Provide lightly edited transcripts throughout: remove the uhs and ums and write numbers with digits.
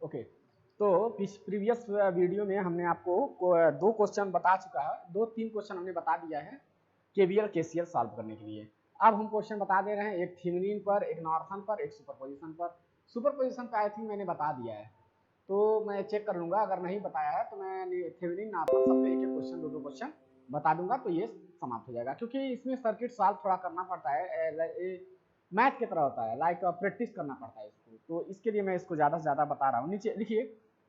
Okay, तो previous video में हमने आपको 2 क्वेश्चन बता चुका है, 2-3 क्वेश्चन हमने बता दिया है केवीएल केसीएल सॉल्व करने के लिए। अब हम क्वेश्चन बता दे रहे हैं, एक थेवेनिन पर, एक नॉर्थन पर, एक सुपरपोजिशन पर। सुपरपोजिशन पे आई थिंक मैंने बता दिया है, तो मैं चेक कर लूंगा, अगर नहीं बताया है तो मैं थेवेनिन नॉर्थन सब पे एक-एक क्वेश्चन, 2-2 क्वेश्चन बता दूंगा, तो ये समाप्त हो जाएगा। क्योंकि इसमें सर्किट सॉल्व थोड़ा करना पड़ता है, मैथ की तरह होता है, लाइक प्रैक्टिस करना पड़ता है इसको, तो इसके लिए मैं इसको ज़्यादा से ज़्यादा बता रहा हूँ। नीचे लिखिए,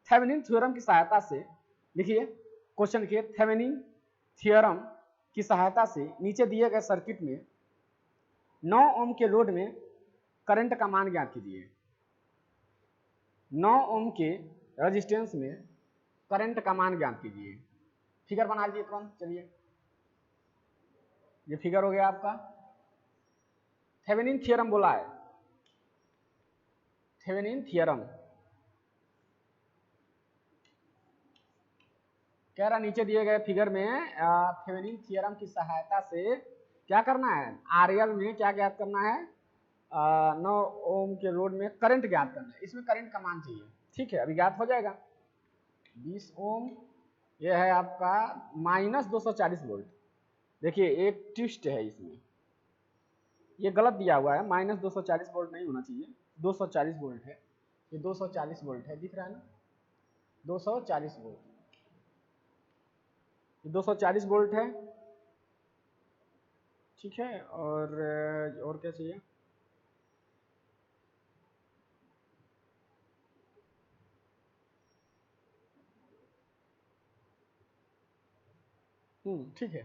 थेवेनिन थ्योरम की सहायता से, लिखिए क्वेश्चन लिखिए, थेवेनिन थ्योरम की सहायता से नीचे दिए गए सर्किट में 9 ओम के लोड में करंट का मान ज्ञात कीजिए। 9 ओम के रेजिस्टेंस में करंट का मान ज्ञात कीजिए। फिगर बना लीजिए तुरंत, चलिए ये फिगर हो गया आपका। थेवेनिन थ्योरम बोला है, थेवेनिन थ्योरम कह रहा नीचे दिए गए फिगर में थेवेनिन थ्योरम की सहायता से क्या करना है, आरएल में क्या ज्ञात करना है, 9 ओम के लोड में करंट ज्ञात करना है। इसमें करंट का मान चाहिए, ठीक है, अभी ज्ञात हो जाएगा। 20 ओम ये है आपका माइनस 240 वोल्ट। देखिए एक ट्विस्ट है इसमें, ये गलत दिया हुआ है, माइनस 240 वोल्ट नहीं होना चाहिए, 240 वोल्ट है, ये 240 वोल्ट है, दिख रहा है ना, 240 वोल्ट, 240 वोल्ट है, ठीक है। और क्या चाहिए, ठीक है।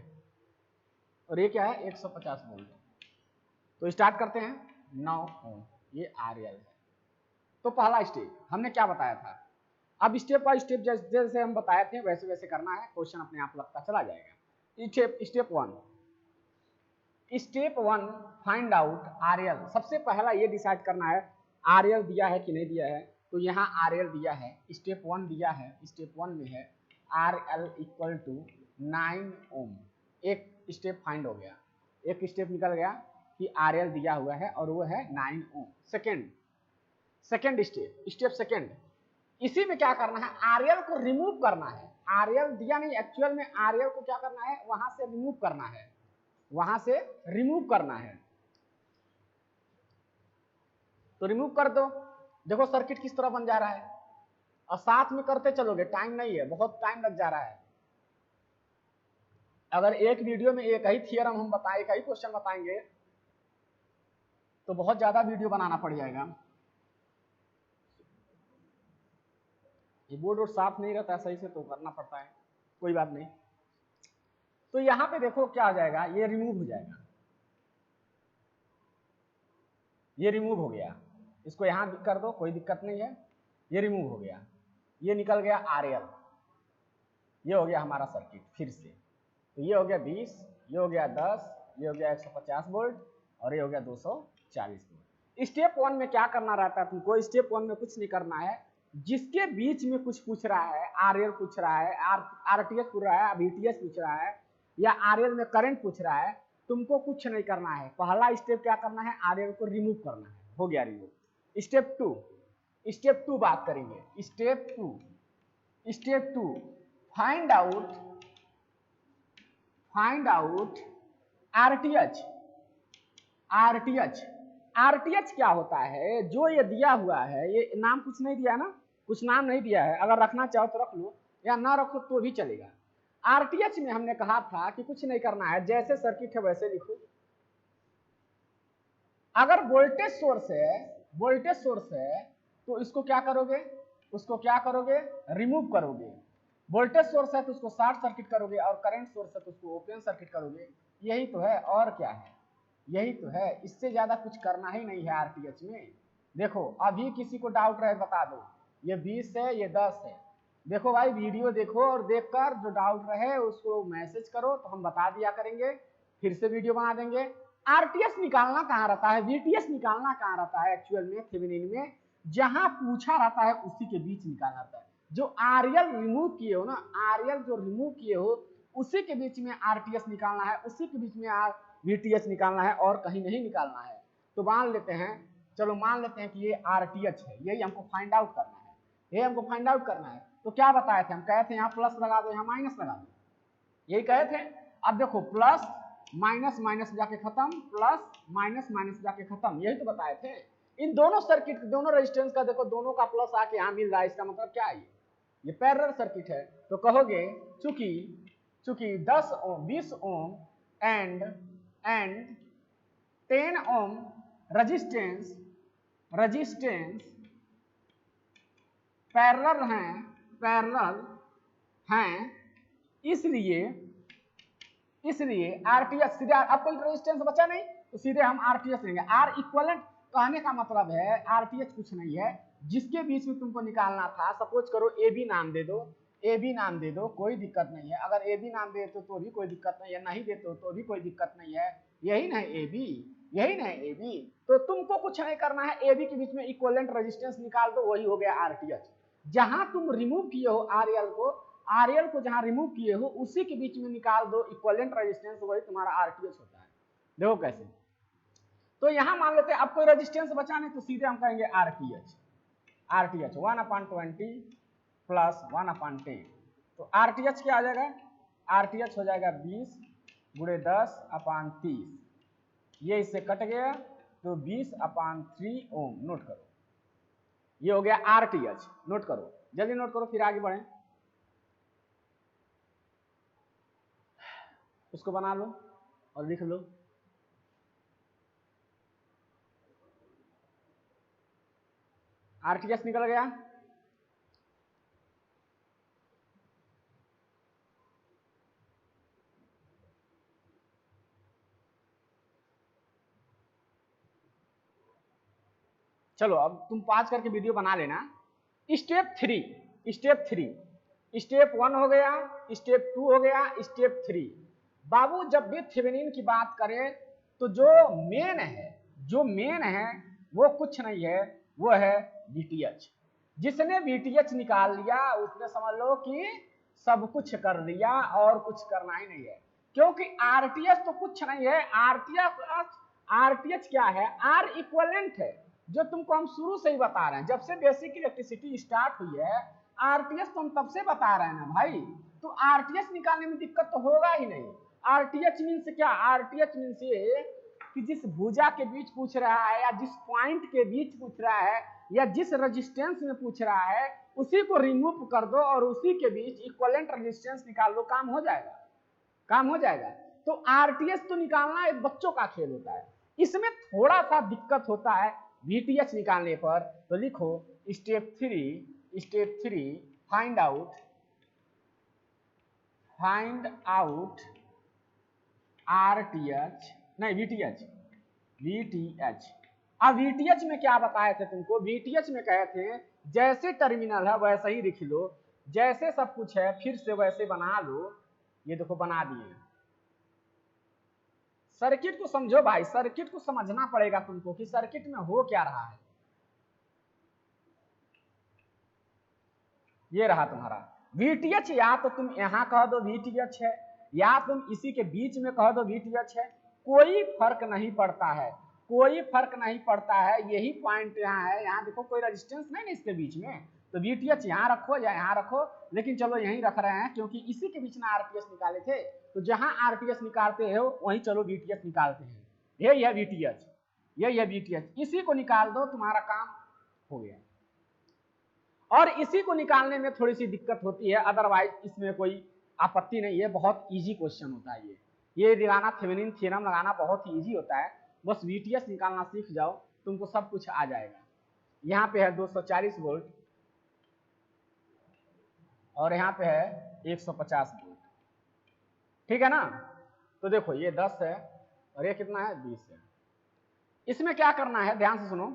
और ये क्या है, 150 वोल्ट। तो स्टार्ट करते हैं, 9 ओम, ये आरएल है। तो पहला स्टेप हमने क्या बताया था, अब स्टेप बाय स्टेप जैसे जैसे हम बताए थे वैसे वैसे करना है, क्वेश्चन अपने आप लगता चला जाएगा। Step 1, step 1 find out RL. सबसे पहला ये डिसाइड करना है आरएल दिया है कि नहीं दिया है। तो यहाँ आरएल दिया है, स्टेप 1 दिया है, स्टेप 1 में है आरएल इक्वल टू 9 ओम। एक स्टेप फाइंड हो गया, एक स्टेप निकल गया कि आरएल दिया हुआ है और वो है 9 ओम। सेकेंड स्टेप सेकेंड, इसी में क्या करना है, आरएल को रिमूव करना है। आरएल दिया नहीं, एक्चुअल में आरएल को क्या करना है, वहां से रिमूव करना है, वहां से रिमूव करना है। तो रिमूव कर दो, देखो सर्किट किस तरह बन जा रहा है, और साथ में करते चलोगे, टाइम नहीं है, बहुत टाइम लग जा रहा है। अगर एक वीडियो में एक ही थियरम हम बताए, एक ही क्वेश्चन बताएंगे तो बहुत ज्यादा वीडियो बनाना पड़ जाएगा। ये बोर्ड और साफ नहीं रहता सही से, तो करना पड़ता है, कोई बात नहीं। तो यहां पे देखो क्या हो जाएगा, ये रिमूव हो जाएगा, ये रिमूव हो गया, इसको यहां कर दो, कोई दिक्कत नहीं है, ये रिमूव हो गया, ये निकल गया आरएल, ये हो गया हमारा सर्किट फिर से। तो ये हो गया 20, ये हो गया 10, ये हो गया 150 वोल्ट और ये हो गया 240 वोल्ट। स्टेप 1 में क्या करना रहता है तुमको, स्टेप 1 में कुछ नहीं करना है, जिसके बीच में कुछ पूछ रहा है, आरएल पूछ रहा है, आरटीएस पूछ रहा है, वीटीएस पूछ रहा है, या आरएल में करंट पूछ रहा है, तुमको कुछ नहीं करना है। पहला स्टेप क्या करना है, आरएल को रिमूव करना है, हो गया रिमूव। स्टेप 2 बात करेंगे, step 2 find out RTH. RTH क्या होता है, जो ये दिया हुआ है, ये नाम कुछ नहीं दिया है ना, कुछ नाम नहीं दिया है, अगर रखना चाहो तो रख लो या ना रखो तो भी चलेगा। आरटीएच में हमने कहा था कि कुछ नहीं करना है, जैसे सर्किट है वैसे लिखो। अगर वोल्टेज सोर्स है तो इसको क्या करोगे, उसको क्या करोगे, रिमूव करोगे। वोल्टेज सोर्स है तो उसको शॉर्ट सर्किट करोगे, और करंट सोर्स है तो उसको ओपन सर्किट करोगे। यही तो है, और क्या है, यही तो है, इससे ज्यादा कुछ करना ही नहीं है आरटीएच में। देखो अभी किसी को डाउट रहे बता दो, ये 20 है, ये 10 है। देखो भाई वीडियो देखो, और देखकर जो डाउट रहे उसको मैसेज करो तो हम बता दिया करेंगे, फिर से वीडियो बना देंगे। आरटीएस निकालना कहाँ रहता है, वीटीएस निकालना कहाँ रहता है, एक्चुअल में थेवेनिन में जहां पूछा रहता है उसी के बीच निकालना रहता है। जो आरएल रिमूव किए हो ना, आरएल जो रिमूव किए हो उसी के बीच में आरटीएस निकालना है, उसी के बीच में वीटीएस निकालना है, और कहीं नहीं निकालना है। तो मान लेते हैं, चलो मान लेते हैं कि ये आरटीएच है, यही हमको फाइंड आउट करना है। ये हमको फाइंड आउट करना है। तो क्या बताए थे हम, कहे थे यहाँ प्लस लगा दो यहाँ माइनस लगा दो, यही कहे थे। अब देखो प्लस माइनस माइनस जाके खत्म, प्लस माइनस माइनस जाके खत्म, यही तो बताए थे। इन दोनों सर्किट दोनों रेजिस्टेंस का देखो दोनों का प्लस आके यहाँ मिल रहा है, इसका मतलब क्या है, ये पैरेलल सर्किट है। तो कहोगे चूंकि चूंकि 10 ओम 20 ohm and 10 ohm resistance parallel हैं, इसलिए आरटीएच सीधे, अब कोई रेजिस्टेंस बचा नहीं तो सीधे हम आरटीएच लेंगे। आर इक्विवेलेंट कहने का मतलब है आरटीएच कुछ नहीं है, जिसके बीच में तुमको निकालना था। सपोज करो ए बी नाम दे दो, ए बी नाम दे दो, कोई दिक्कत नहीं है। अगर ए बी नाम दे तो भी कोई दिक्कत नहीं है, नहीं देते तो भी कोई दिक्कत नहीं है। यही ना ए बी, यही ना ए बी। तो तुमको कुछ नहीं करना है, ए बी के बीच में इक्विवेलेंट रेजिस्टेंस निकाल दो, वही हो गया आरटीएच। जहां तुम रिमूव किए हो आरएल को जहां रिमूव किए हो उसी के बीच में निकाल दो इक्विवेलेंट रेजिस्टेंस, वही तुम्हारा आरटीएच होता है। देखो कैसे। तो यहां मान लेते हैं अब कोई रेजिस्टेंस बचा नहीं तो सीधे हम कहेंगे आरटीएच 1/20 प्लस 1/10। तो आरटीएच क्या आ जाएगा, आरटीएच हो जाएगा 20 गुणे 10/30। ये इससे कट गया तो 20/3 ओम। नोट करो, ये हो गया आरटीएच। नोट करो, जल्दी नोट करो फिर आगे बढ़ें। उसको बना लो और लिख लो। आरटीएच निकल गया। चलो अब तुम पास करके वीडियो बना लेना। स्टेप 1 हो गया, स्टेप 2 हो गया, स्टेप 3। बाबू जब भी थेवेनिन की बात करें तो जो मेन है वो कुछ नहीं है, वो है वीटीएच। जिसने वीटीएच निकाल लिया उसने समझ लो कि सब कुछ कर लिया और कुछ करना ही नहीं है। क्योंकि आरटीएच तो कुछ नहीं है, आरटीएच क्या है, आर इक्विवेलेंट है, जो तुमको हम शुरू से ही बता रहे हैं। जब से बेसिक इलेक्ट्रिसिटी स्टार्ट हुई है आरटीएच तो हम तब से बता रहे हैं ना भाई। तो आरटीएच निकालने में दिक्कत तो होगा ही नहीं। आरटीएच मीन्स क्या, आरटीएच मीन्स ये कि जिस भुजा के बीच पूछ रहा है या जिस पॉइंट के बीच पूछ रहा है या जिस रेजिस्टेंस में पूछ रहा है उसी को रिमूव कर दो और उसी के बीच इक्विवेलेंट रेजिस्टेंस निकाल लो, काम हो जाएगा। तो आरटीएच तो निकालना एक बच्चों का खेल होता है, इसमें थोड़ा सा दिक्कत होता है वीटीएच निकालने पर। तो लिखो स्टेप 3 फाइंड आउट आरटीएच नहीं वीटीएच। अब वीटीएच में क्या बताए थे तुमको, वीटीएच में कहे थे जैसे टर्मिनल है वैसे ही लिख लो, जैसे सब कुछ है फिर से वैसे बना लो। ये देखो बना दिए। सर्किट को समझो भाई, सर्किट को समझना पड़ेगा तुमको कि सर्किट में हो क्या रहा है। ये रहा तुम्हारा वीटीएच, या तो तुम यहां कह दो वीटीएच है या तुम इसी के बीच में कह दो वीटीएच है, कोई फर्क नहीं पड़ता है। यही पॉइंट यहाँ है, यहाँ देखो कोई रेजिस्टेंस नहीं है इसके बीच में, तो वीटीएच यहाँ रखो या यहाँ रखो, लेकिन चलो यहीं रख रहे हैं क्योंकि इसी के बीच में आरटीएच निकाले थे। तो जहां आरटीएच निकालते हो वहीं चलो वीटीएच निकालते हैं। यही है वीटीएच, इसी को निकाल दो, तुम्हारा काम हो गया। और इसी को निकालने में थोड़ी सी दिक्कत होती है, अदरवाइज इसमें कोई आपत्ति नहीं है, बहुत इजी क्वेश्चन होता है ये लगाना, थेवेनिन थ्योरम लगाना बहुत ही इजी होता है। बस वीटीएच निकालना सीख जाओ, तुमको सब कुछ आ जाएगा। यहाँ पे है 240 वोल्ट और यहाँ पे है 150 वोल्ट, ठीक है ना। तो देखो ये 10 है और ये कितना है 20 है। इसमें क्या करना है, ध्यान से सुनो।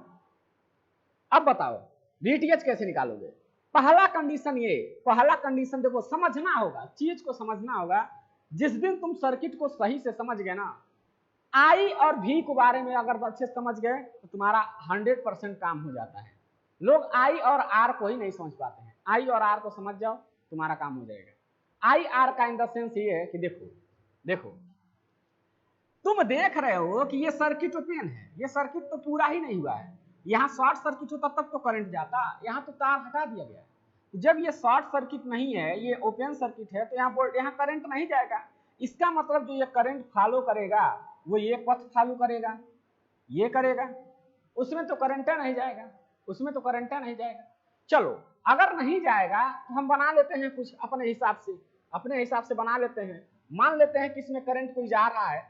अब बताओ वीटीएच कैसे निकालोगे। पहला कंडीशन देखो, समझना होगा, चीज को समझना होगा। जिस दिन तुम सर्किट को सही से समझ गए ना, आई और भी के बारे में अगर अच्छे से समझ गए तो तुम्हारा 100% काम हो जाता है। लोग आई और आर को ही नहीं समझ पाते हैं, आई और आर को समझ जाओ तुम्हारा काम हो जाएगा। आई आर का इन द सेंस ये है कि देखो तुम देख रहे हो कि ये सर्किट ओपन है, ये सर्किट तो पूरा ही नहीं हुआ है, यहाँ शॉर्ट सर्किट होता तब तो करंट जाता, यहाँ तो तार हटा दिया गया। जब ये शॉर्ट सर्किट नहीं है, ये ओपन सर्किट है, तो यहाँ करंट नहीं जाएगा। इसका मतलब जो ये करंट फॉलो करेगा वो ये पथ फॉलो करेगा, ये करेगा, उसमें तो करंट नहीं जाएगा, उसमें तो करंट नहीं जाएगा। चलो अगर नहीं जाएगा तो हम बना लेते हैं कुछ अपने हिसाब से बना लेते हैं। मान लेते हैं कि इसमें करंट कोई जा रहा है,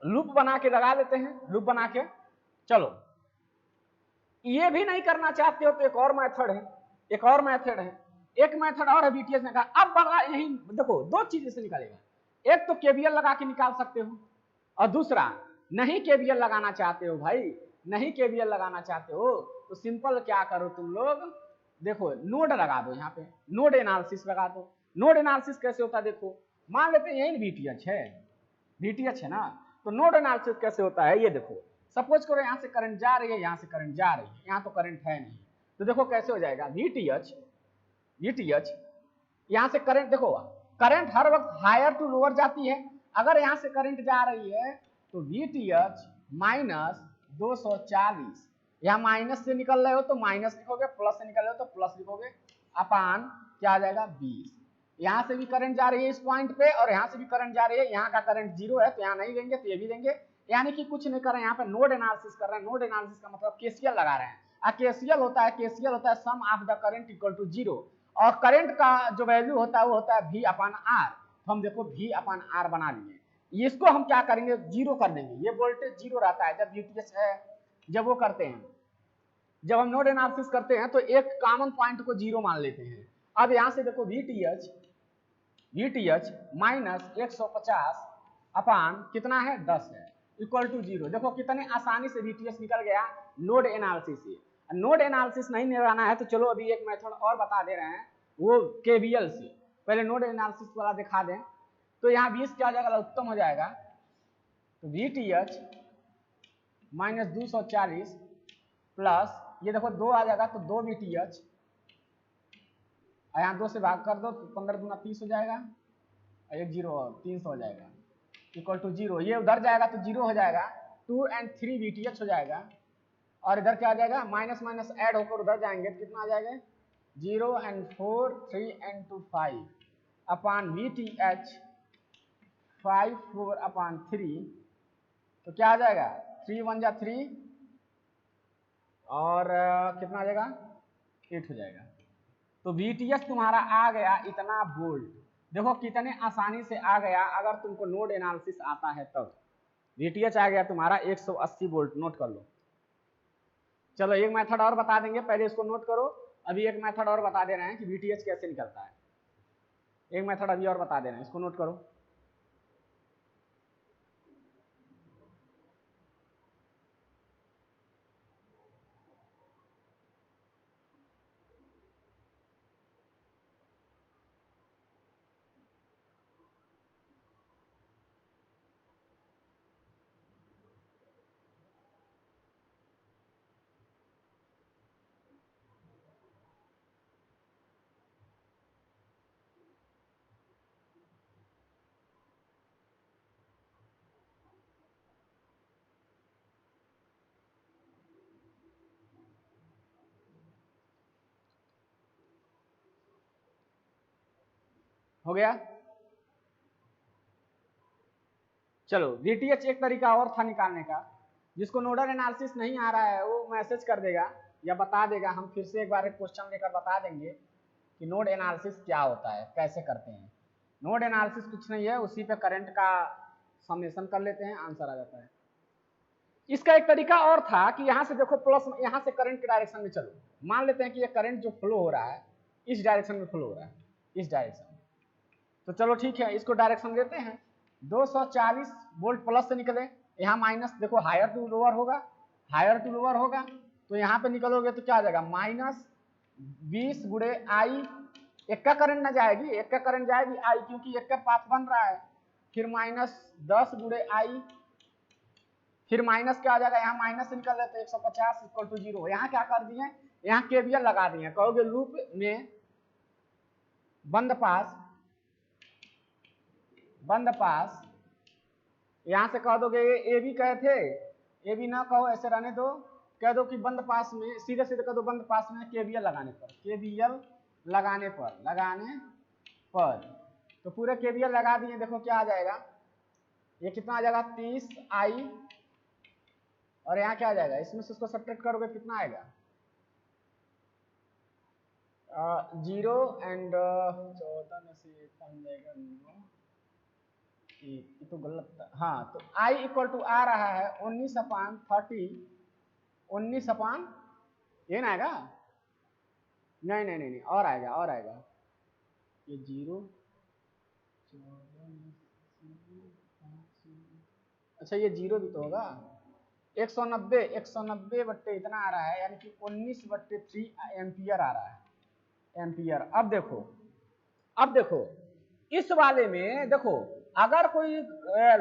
लूप बना के लगा लेते हैं, लूप बना के। चलो ये भी नहीं करना चाहते हो तो एक और मेथड है, एक मेथड और है बीटीएस ने कहा। अब बड़ा यही देखो, दो चीज से निकलेगा, एक तो केवीएल लगा के निकाल सकते हो, और दूसरा नहीं केवीएल लगाना चाहते हो भाई, नहीं केवीएल लगाना चाहते हो तो सिंपल क्या करो तुम लोग, देखो नोड लगा दो, यहाँ पे नोड एनालिसिस लगा दो। नोड एनालिसिस कैसे होता है देखो, मान लेते हैं यही बीटीएच है ना, तो नोड एनालिसिस कैसे होता है ये देखो। सपोज करो यहाँ से करंट जा रही है, यहाँ से करंट जा रही है, यहाँ तो करंट है नहीं, तो देखो कैसे हो जाएगा, वीटीएच यहाँ से करंट, देखो करंट हर वक्त हायर टू लोअर जाती है। अगर यहाँ से करंट जा रही है तो वीटीएच माइनस 240, यहाँ माइनस से निकल रहे हो तो माइनस लिखोगे, प्लस से निकल रहे हो तो प्लस लिखोगे, अपान क्या आ जाएगा 20। यहाँ से भी करंट जा रही है इस पॉइंट पे, और यहाँ से भी करंट जा रही है, यहाँ का करंट 0 है तो यहाँ नहीं देंगे तो ये भी देंगे, यानी कि कुछ नहीं कर रहे हैं, यहाँ पे नोड एनालिसिस कर रहे हैं। नोड एनालिसिस का मतलब केसीएल लगा रहे हैं। केसीएल होता है sum of the current equal to 0, और करंट का जो वैल्यू होता है वो होता है V अपान R। तो हम देखो V अपान R बना लिए, इसको हम क्या करेंगे, 0 कर देंगे। ये वोल्टेज 0 रहता है जब वीटीएच है, जब वो करते हैं, जब हम नोड एनालिसिस करते हैं तो एक कॉमन पॉइंट को 0 मान लेते हैं। अब यहाँ से देखो वीटीएच माइनस 150 अपान कितना है 10 है, इक्वल टू 0। देखो कितने आसानी से वीटीएच निकल गया नोड एनालिसिस से। नोड एनालिसिस नहीं निकालना है तो चलो अभी एक मेथड और बता दे रहे हैं, वो केवीएल से। पहले नोड एनालिसिस वाला दिखा दें, तो यहाँ 20 क्या हो जाएगा, उत्तम हो जाएगा। तो वीटीएच माइनस 240 प्लस ये देखो 2 आ जाएगा तो 2 वीटीएच, यहाँ 2 से भाग कर दो तो 15 दूना 30 हो जाएगा, एक 0 और 300 हो जाएगा, इक्वल टू 0। ये उधर जाएगा तो 0 हो जाएगा, 2 and 3 वीटीएच हो जाएगा, और इधर क्या आ जाएगा, माइनस माइनस ऐड होकर उधर जाएंगे तो कितना आ जाएगा, 0 and 4 3 and 2 5 अपान वीटीएच 5 4 अपान 3, तो क्या आ जाएगा 3 1 जा 3 और कितना आ जाएगा 8 हो जाएगा। तो वीटीएच तुम्हारा आ गया इतना वोल्ट। देखो कितने आसानी से आ गया, अगर तुमको नोड एनालिसिस आता है तब। वीटीएच आ गया तुम्हारा 180 वोल्ट, नोट कर लो। चलो एक मेथड और बता देंगे, पहले इसको नोट करो। अभी एक मेथड और बता दे रहे हैं कि वीटीएच कैसे निकलता है, एक मेथड अभी और बता दे रहे हैं, इसको नोट करो। हो गया। चलो वीटीएच एक तरीका और था निकालने का, जिसको नोडल एनालिसिस नहीं आ रहा है वो मैसेज कर देगा या बता देगा, हम फिर से एक बार एक क्वेश्चन लेकर बता देंगे कि नोड एनालिसिस क्या होता है, कैसे करते हैं। नोड एनालिसिस कुछ नहीं है, उसी पे करंट का समेशन कर लेते हैं, आंसर आ जाता है। इसका एक तरीका और था कि यहाँ से देखो प्लस, यहाँ से करंट के डायरेक्शन में चलो, मान लेते हैं कि ये करंट जो फ्लो हो रहा है इस डायरेक्शन में फ्लो हो रहा है, इस डायरेक्शन में, तो चलो ठीक है इसको डायरेक्शन देते हैं। 240 वोल्ट प्लस से निकले, यहाँ माइनस, देखो हायर टू लोअर होगा, तो यहाँ पे निकलोगे तो क्या आ जाएगा, माइनस 20 गुड़े आई, एक का करंट ना जाएगी, एक का करंट जाएगी आई, क्योंकि एक का पाथ बन रहा है, फिर माइनस 10 गुड़े आई, फिर माइनस क्या आ जाएगा, यहाँ माइनस से निकल रहे तो 150 इक्वल टू 0। यहाँ क्या कर दिए, यहाँ केवीएल लगा दिए, कहोगे लूप में बंद पास, यहां से कह दोगे ए भी कहे थे ए बी ना कहो, ऐसे रहने दो, कह दो कि बंद पास में, सीधे सीधे कह दो बंद पास में केवीएल लगाने पर, केवीएल लगाने पर तो पूरे केवीएल लगा दिए। देखो क्या आ जाएगा, ये कितना आ जाएगा 30i, और यहाँ क्या आ जाएगा, इसमें से इसको सब्ट्रैक्ट करोगे कितना आएगा 0 एंड 14 में से बन जाएगा 9, ये तो गलत था। हाँ, तो i इक्वल टू आ रहा है 19/30, 19 ये ना आएगा, नहीं और आएगा ये 0, अच्छा ये 0 भी तो होगा, 190 बट्टे इतना आ रहा है, यानी कि 19/3 एम्पियर आ रहा है, एम्पियर। अब देखो इस वाले में देखो, अगर कोई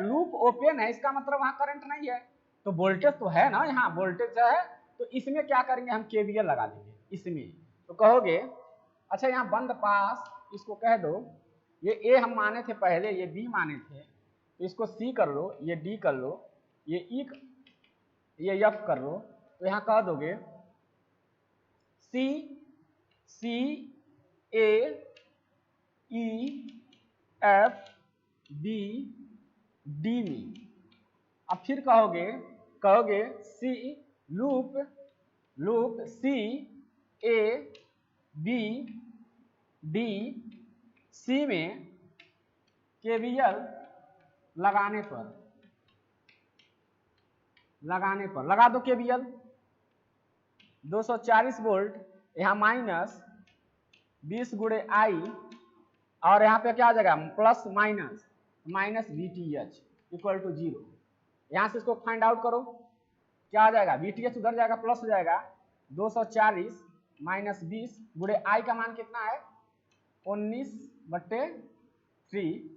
लूप ओपन है, इसका मतलब वहां करंट नहीं है, तो वोल्टेज तो है ना, यहाँ वोल्टेज है, तो इसमें क्या करेंगे हम, केवीएल लगा देंगे इसमें। तो कहोगे अच्छा यहाँ बंद पास, इसको कह दो, ये ए हम माने थे पहले, ये बी माने थे, तो इसको सी कर लो, ये डी कर लो, ये ई, ये एफ कर लो, तो यहाँ कह दोगे C A E F B D में। अब फिर कहोगे C loop C A B D C में केवीएल लगाने पर लगा दो केवीएल, 240 वोल्ट, यहाँ माइनस 20 गुणे आई, और यहाँ पे क्या आ जाएगा plus minus VTH equal to 0। यहाँ से इसको फाइंड आउट करो, क्या आ जाएगा, VTH उधर जाएगा प्लस हो जाएगा, 240 माइनस 20 गुणे आई का मान कितना है 19/3,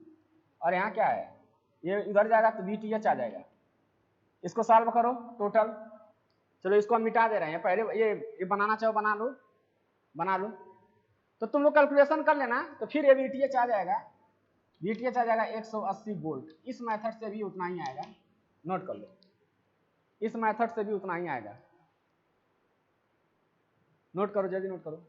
और यहाँ क्या है, ये उधर जाएगा तो VTH आ जाएगा। इसको सॉल्व करो टोटल, चलो इसको हम मिटा दे रहे हैं, पहले ये बनाना चाहो बना लो, तो तुम लोग कैलकुलेशन कर लेना, तो फिर ये VTH आ जाएगा 180 वोल्ट। इस मेथड से भी उतना ही आएगा, नोट कर लो, इस मेथड से भी उतना ही आएगा, नोट करो, जल्दी नोट करो।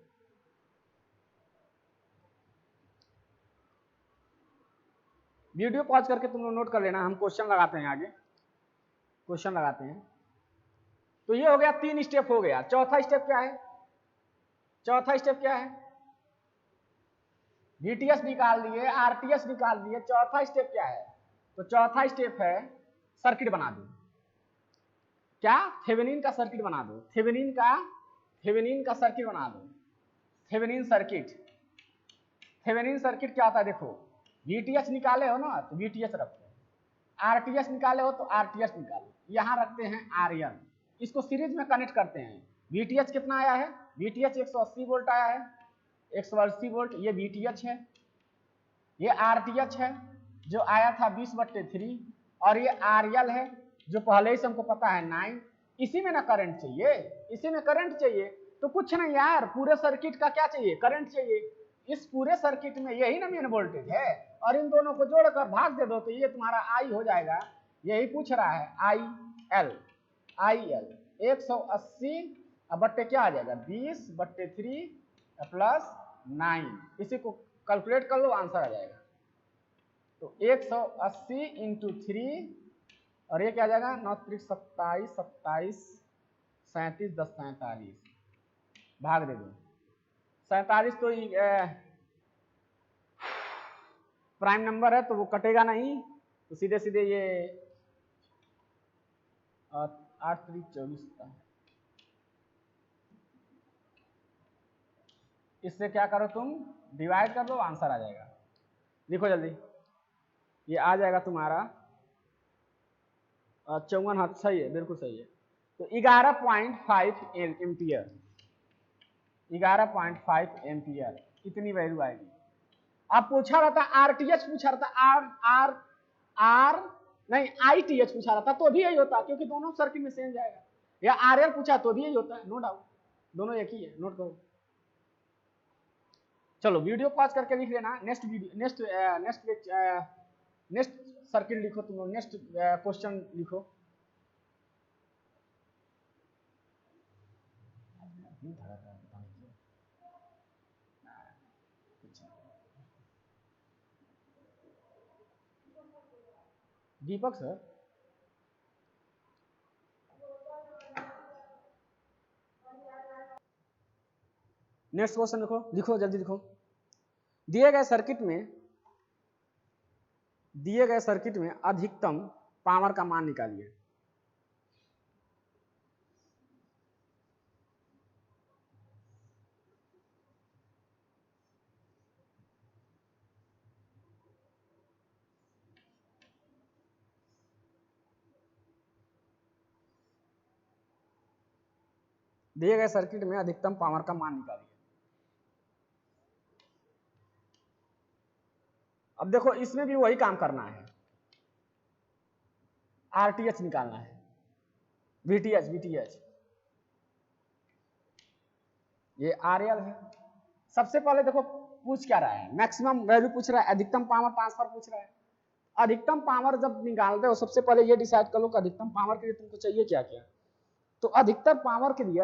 वीडियो पॉज करके तुम लोग नोट कर लेना, हम क्वेश्चन लगाते हैं, आगे क्वेश्चन लगाते हैं। तो ये हो गया 3 स्टेप हो गया। चौथा स्टेप क्या है, VTH निकाल दिए, RTH निकाल दिए, चौथा स्टेप क्या है, तो चौथा स्टेप है सर्किट बना दो। क्या, थेवेनिन का सर्किट बना दो, थेवेनिन का सर्किट बना दो, थेवेनिन सर्किट क्या होता है, देखो VTH निकाले हो ना तो VTH रखो, RTH निकाले हो तो RTH निकालो, यहाँ रखते हैं RL, इसको सीरीज में कनेक्ट करते हैं। VTH कितना आया है, VTH 180 वोल्ट आया है, 180 वोल्ट, ये VTH है, ये RTH है जो आया था 20/3, और ये RL है जो पहले ही से हमको पता है 9। इसी में ना करंट चाहिए, इसी में करंट चाहिए, तो कुछ नहीं यार, पूरे सर्किट का क्या चाहिए, करंट चाहिए। इस पूरे सर्किट में यही ना मेन वोल्टेज है, और इन दोनों को जोड़कर भाग दे दो तो ये तुम्हारा I हो जाएगा, यही पूछ रहा है, IL 180 बट्टे क्या आ जाएगा 20/3 प्लस 9, इसी को कैलकुलेट कर लो, आंसर आ जाएगा। तो 180 इंटू 3, और ये क्या आ जाएगा 9 × 27, 27 37 10 47, भाग दे दो 47, तो प्राइम नंबर है तो वो कटेगा नहीं, तो सीधे सीधे ये 8 × 3 = 24 था। इससे क्या करो तुम, डिवाइड कर दो, आंसर आ जाएगा। लिखो जल्दी, ये आ जाएगा तुम्हारा 54, हाथ सही है, बिल्कुल सही है। तो 11.5 एम्पियर, 11.5 एम्पियर इतनी वैल्यू आएगी। अब पूछा रहता RTH, पूछा रहता नहीं ITH पूछा रहता तो भी यही होता, क्योंकि दोनों सर्किट में सेम जाएगा, या RL पूछा तो भी यही होता है, नो डाउट, दोनों एक ही है, नोट करो। चलो वीडियो पॉज करके लिख लेना, नेक्स्ट सर्किट लिखो तुम लोग, नेक्स्ट क्वेश्चन लिखो। दीपक सर, नेक्स्ट क्वेश्चन लिखो, लिखो जल्दी लिखो। दिए गए सर्किट में अधिकतम पावर का मान निकालिए। दिए गए सर्किट में अधिकतम पावर का मान निकालिए। अब देखो इसमें भी वही काम करना है, आरटीएच निकालना है, वीटीएच, ये आरएल है। सबसे पहले देखो पूछ क्या रहा है, मैक्सिमम वैल्यू पूछ रहा है, अधिकतम पावर ट्रांसफर पूछ रहा है। अधिकतम पावर जब निकालते हो सबसे पहले ये डिसाइड कर लो कि अधिकतम पावर के लिए तुमको चाहिए क्या क्या। तो अधिकतम पावर के लिए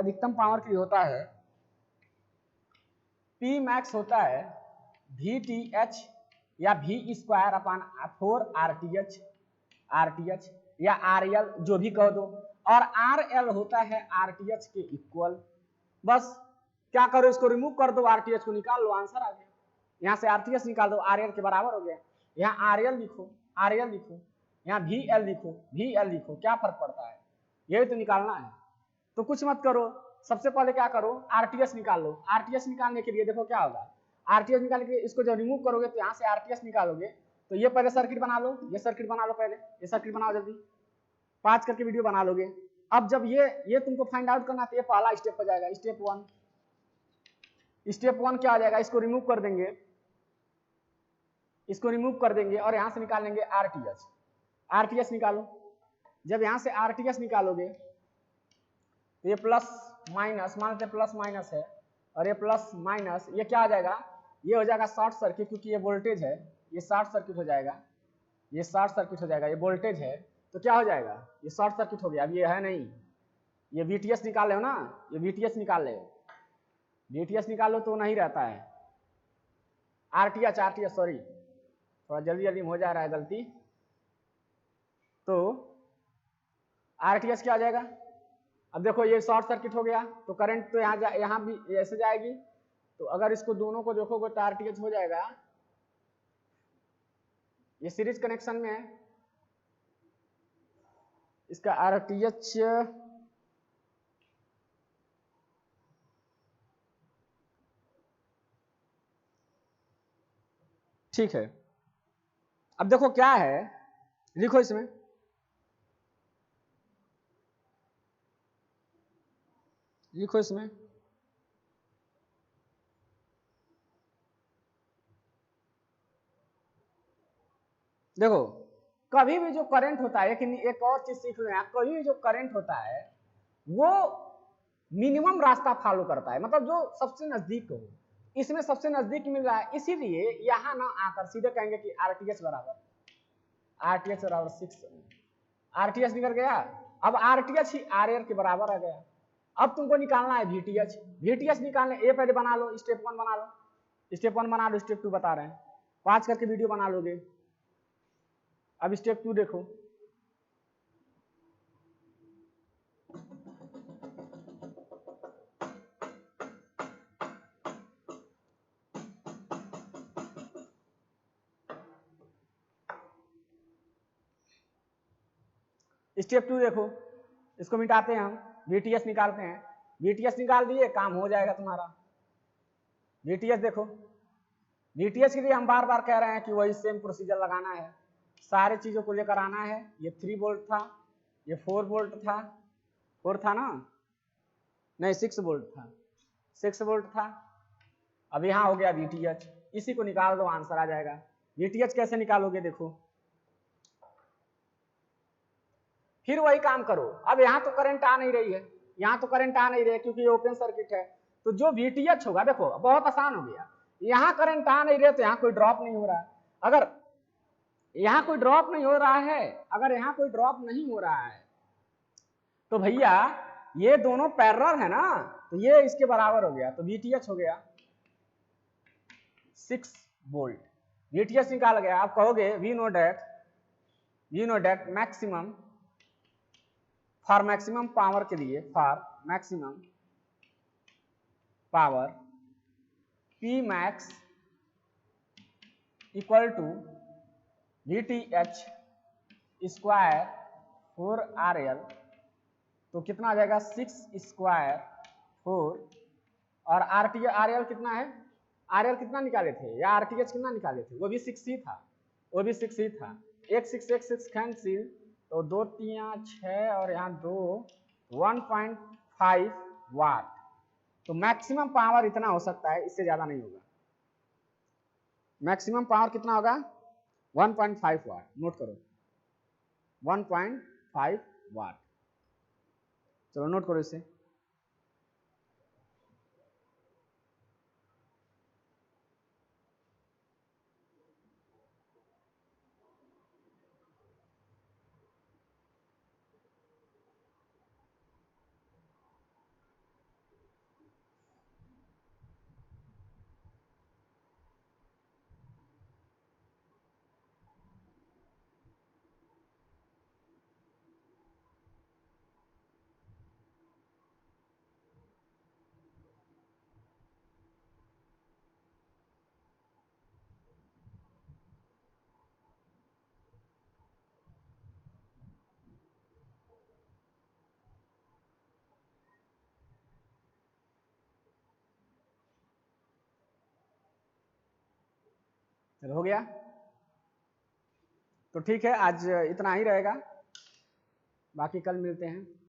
होता है पी मैक्स होता है VTH या V स्क्वायर अपान 4 RTH या RL जो भी कह दो, और RL होता है RTH के इक्वल। बस क्या करो, इसको रिमूव कर दो, RTH को निकाल लो, आंसर आ गया। यहाँ से RTH निकाल दो, RL के बराबर हो गया। यहाँ RL लिखो, यहाँ VL लिखो, क्या फर्क पड़ता है, यही तो निकालना है। तो कुछ मत करो, सबसे पहले क्या करो, RTH निकाल लो। RTH निकालने के लिए देखो क्या होगा, RTH निकालने के लिए इसको जब रिमूव करोगे तो यहाँ से RTH निकालोगे, तो ये पहले सर्किट बना लो, ये सर्किट बना लो, पहले ये सर्किट बनाओ जल्दी, 5 करके वीडियो बना लोगे। अब जब ये तुमको फाइंड आउट करना, तो ये पहला स्टेप हो जाएगा, स्टेप वन क्या आ जाएगा, इसको रिमूव कर देंगे, और यहाँ से निकाल लेंगे RTH निकालो। जब यहाँ से RTH निकालोगे तो ये प्लस माइनस, मान लेते प्लस माइनस है, और ये प्लस माइनस, ये क्या आ जाएगा, ये हो जाएगा शॉर्ट सर्किट, क्योंकि ये वोल्टेज है, ये शॉर्ट सर्किट हो जाएगा, ये वोल्टेज है, तो क्या हो जाएगा, ये शॉर्ट सर्किट हो गया। अब ये है नहीं, ये VTH निकाल लो ना, ये VTH निकाल लो तो नहीं रहता है, RTH सॉरी, थोड़ा जल्दी हो जा रहा है गलती। तो RTH क्या आ जाएगा, अब देखो ये शॉर्ट सर्किट हो गया, तो करंट तो यहाँ भी ऐसे जाएगी, तो अगर इसको दोनों को देखोगे तो RTH हो जाएगा, ये सीरीज कनेक्शन में है, इसका RTH ठीक है। अब देखो क्या है, लिखो इसमें, देखो कभी भी जो करंट होता है, एक और चीज सीख लो, कभी भी जो करंट होता है वो मिनिमम रास्ता फॉलो करता है, मतलब जो सबसे नजदीक हो। इसमें सबसे नजदीक मिल रहा है, इसीलिए यहाँ ना आकर सीधे कहेंगे कि RTH बराबर 6, RTH निकल गया। अब RTH ही RL के बराबर आ गया। अब तुमको निकालना है VTH निकालने, ये पहले बना लो, स्टेप 1 बना लो, स्टेप 2 बता रहे हैं, 5 करके वीडियो बना लोगे। अब स्टेप 2 देखो, स्टेप 2 देखो, इसको मिटाते हैं हम, VTH निकालते हैं, VTH निकाल दिए, काम हो जाएगा तुम्हारा। VTH देखो, VTH के लिए हम बार बार कह रहे हैं कि वही सेम प्रोसीजर लगाना है, सारे चीजों को लेकर आना है। ये 3 वोल्ट था, ये 4 वोल्ट था, 4 था ना, नहीं 6 वोल्ट था, 6 वोल्ट था। अब यहाँ हो गया VTH, इसी को निकाल दो, आंसर आ जाएगा। VTH कैसे निकालोगे देखो, फिर वही काम करो। अब यहाँ तो करंट आ नहीं रही है, क्योंकि ये ओपन सर्किट है, तो जो VTH होगा, देखो बहुत आसान हो गया, यहाँ करंट आ नहीं रहे तो यहाँ कोई ड्रॉप नहीं हो रहा है। अगर यहाँ कोई ड्रॉप नहीं हो रहा है, तो भैया ये दोनों पैरेलल है ना, तो ये इसके बराबर हो गया, तो VTH हो गया 6 वोल्ट। VTH निकाल गया। आप कहोगे we know that you know that maximum, for maximum power के लिए, for maximum power P max equal to VTH square 4RL, तो कितना आ जाएगा 6 स्क्वायर 4, और RL कितना है, RL कितना निकाले थे या RTH कितना निकाले थे, वो भी 6 ही था, वो भी 6 ही था। 1 6 कैंसिल, तो 2 3 6 और यहाँ 2 1.5 वाट। तो मैक्सिमम पावर इतना हो सकता है, इससे ज्यादा नहीं होगा। मैक्सिमम पावर कितना होगा 1.5 वाट, नोट करो 1.5 वाट। चलो नोट करो इसे। चलो हो गया, तो ठीक है, आज इतना ही रहेगा, बाकी कल मिलते हैं।